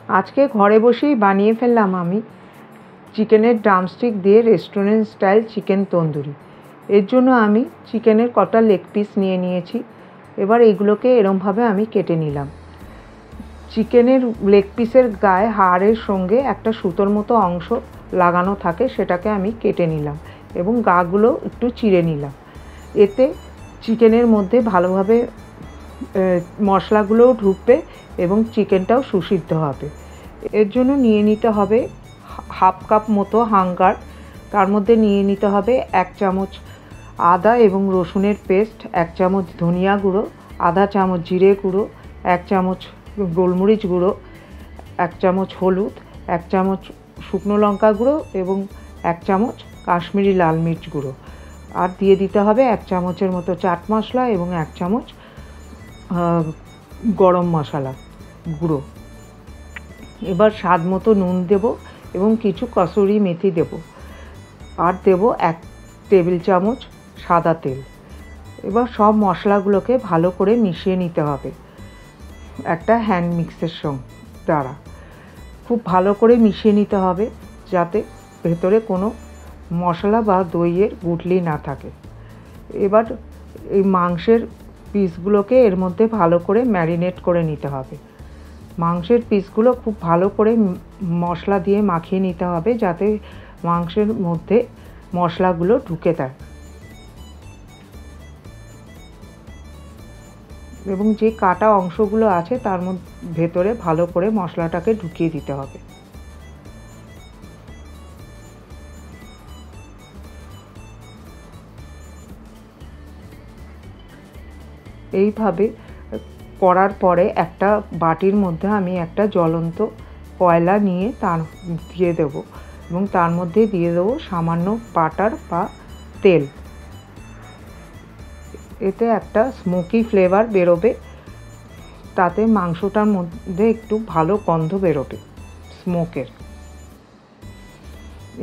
আজকে ঘরে বসেই বানিয়ে ফেললাম আমি চিকেনের ড্রামস্টিক দিয়ে রেস্টুরেন্ট স্টাইল চিকেন তন্দুরি। এর জন্য আমি চিকেনের কটা লেগ পিস নিয়ে নিয়েছি। এবার এইগুলোকে এরমভাবে আমি কেটে নিলাম। চিকেনের লেগ পিসের গায়ে হাড়ের সঙ্গে একটা সুতোর মতো অংশ লাগানো থাকে, সেটাকে আমি কেটে নিলাম এবং গাগুলো একটু চিড়ে নিলাম। এতে চিকেনের মধ্যে ভালোভাবে মশলাগুলোও ঢুকবে এবং চিকেনটাও সুসিদ্ধ হবে। এর জন্য নিয়ে নিতে হবে হাফ কাপ মতো হাঙ্গার, তার মধ্যে নিয়ে নিতে হবে 1 চামচ আদা এবং রসুনের পেস্ট, 1 চামচ ধনিয়া গুঁড়ো, আধা চামচ জিরে গুঁড়ো, 1 চামচ গোলমরিচ গুঁড়ো, 1 চামচ হলুদ, 1 চামচ শুকনো লঙ্কা গুঁড়ো এবং 1 চামচ কাশ্মীরি লাল মির্চ গুঁড়ো। আর দিয়ে দিতে হবে 1 চামচের মতো চাট মশলা এবং 1 চামচ গরম মশলা গুঁড়ো। এবার স্বাদ মতো নুন দেব এবং কিছু কসুরি মেথি দেব, আর দেব 1 টেবিল চামচ সাদা তেল। এবার সব মশলাগুলোকে ভালো করে মিশিয়ে নিতে হবে একটা হ্যান্ড মিক্সের দ্বারা। খুব ভালো করে মিশিয়ে নিতে হবে যাতে ভেতরে কোনো মশলা বা দইয়ের গুটলি না থাকে। এবার এই মাংসের পিসগুলোকে এর মধ্যে ভালো করে ম্যারিনেট করে নিতে হবে। মাংসের পিসগুলো খুব ভালো করে মশলা দিয়ে মাখিয়ে নিতে হবে যাতে মাংসের মধ্যে মশলাগুলো ঢুকে যায় এবং যে কাটা অংশগুলো আছে তার ভেতরে ভালো করে মশলাটাকে ঢুকিয়ে দিতে হবে। এইভাবে করার পরে একটা বাটির মধ্যে আমি একটা জ্বলন্ত কয়লা নিয়ে তার দিয়ে দেবো এবং তার মধ্যে দিয়ে দেবো সামান্য বাটার বা তেল। এতে একটা স্মোকি ফ্লেভার বেরোবে, তাতে মাংসটার মধ্যে একটু ভালো গন্ধ বেরোবে স্মোকের।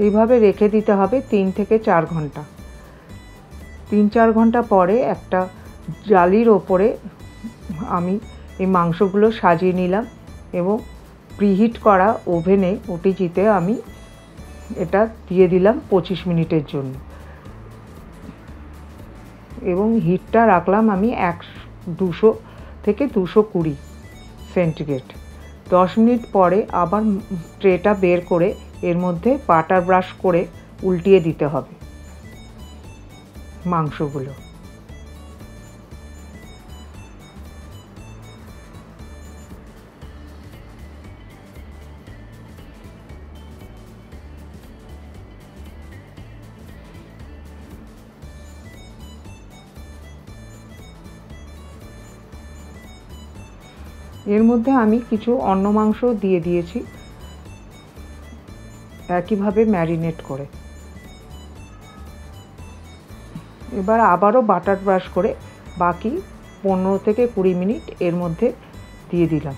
এইভাবে রেখে দিতে হবে 3 থেকে 4 ঘন্টা। 3-4 ঘন্টা পরে একটা জালির ওপরে আমি এই মাংসগুলো সাজিয়ে নিলাম এবং প্রিহিট করা ওভেনে ওটিজিতে আমি এটা দিয়ে দিলাম 25 মিনিটের জন্য এবং হিটটা রাখলাম আমি 200 থেকে 220 সেন্টিগ্রেড। 10 মিনিট পরে আবার ট্রেটা বের করে এর মধ্যে বাটার ব্রাশ করে উল্টিয়ে দিতে হবে মাংসগুলো। এর মধ্যে আমি কিছু অন্য মাংস দিয়ে দিয়েছি একইভাবে ম্যারিনেট করে। এবার আবারও বাটার ব্রাশ করে বাকি 15 থেকে 20 মিনিট এর মধ্যে দিয়ে দিলাম।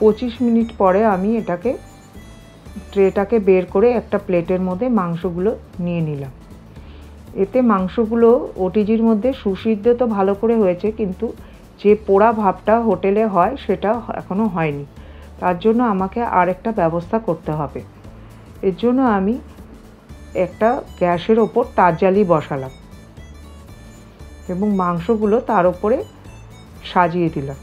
পঁচিশ মিনিট পরে আমি ট্রেটাকে বের করে একটা প্লেটের মধ্যে মাংসগুলো নিয়ে নিলাম। এতে মাংসগুলো ওটিজির মধ্যে সুসিদ্ধ তো ভালো করে হয়েছে, কিন্তু যে পোড়া ভাবটা হোটেলে হয় সেটা এখনও হয়নি। তার জন্য আমাকে আরেকটা ব্যবস্থা করতে হবে। এর জন্য আমি একটা গ্যাসের ওপর তারজালি বসালাম এবং মাংসগুলো তার ওপরে সাজিয়ে দিলাম।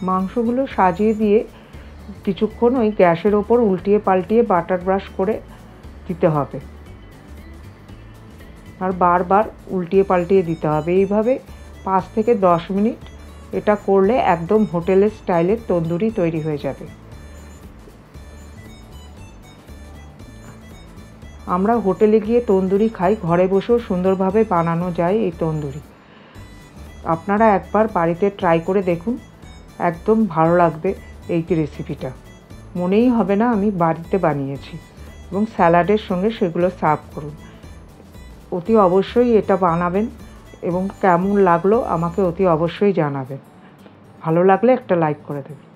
মাংসগুলো সাজিয়ে দিয়ে কিছুক্ষণ ওই গ্যাসের ওপর উল্টিয়ে পাল্টিয়ে বাটার ব্রাশ করে দিতে হবে আর বারবার উল্টিয়ে পাল্টিয়ে দিতে হবে। এইভাবে 5 থেকে 10 মিনিট এটা করলে একদম হোটেলের স্টাইলের তন্দুরি তৈরি হয়ে যাবে। আমরা হোটেলে গিয়ে তন্দুরি খাই, ঘরে বসেও সুন্দরভাবে বানানো যায় এই তন্দুরি। আপনারা একবার বাড়িতে ট্রাই করে দেখুন, একদম ভালো লাগবে এই রেসিপিটা। মনেই হবে না আমি বাড়িতে বানিয়েছি। এবং স্যালাডের সঙ্গে সেগুলো সার্ভ করুন। অতি অবশ্যই এটা বানাবেন এবং কেমন লাগলো আমাকে অতি অবশ্যই জানাবেন। ভালো লাগলে একটা লাইক করে দেবেন।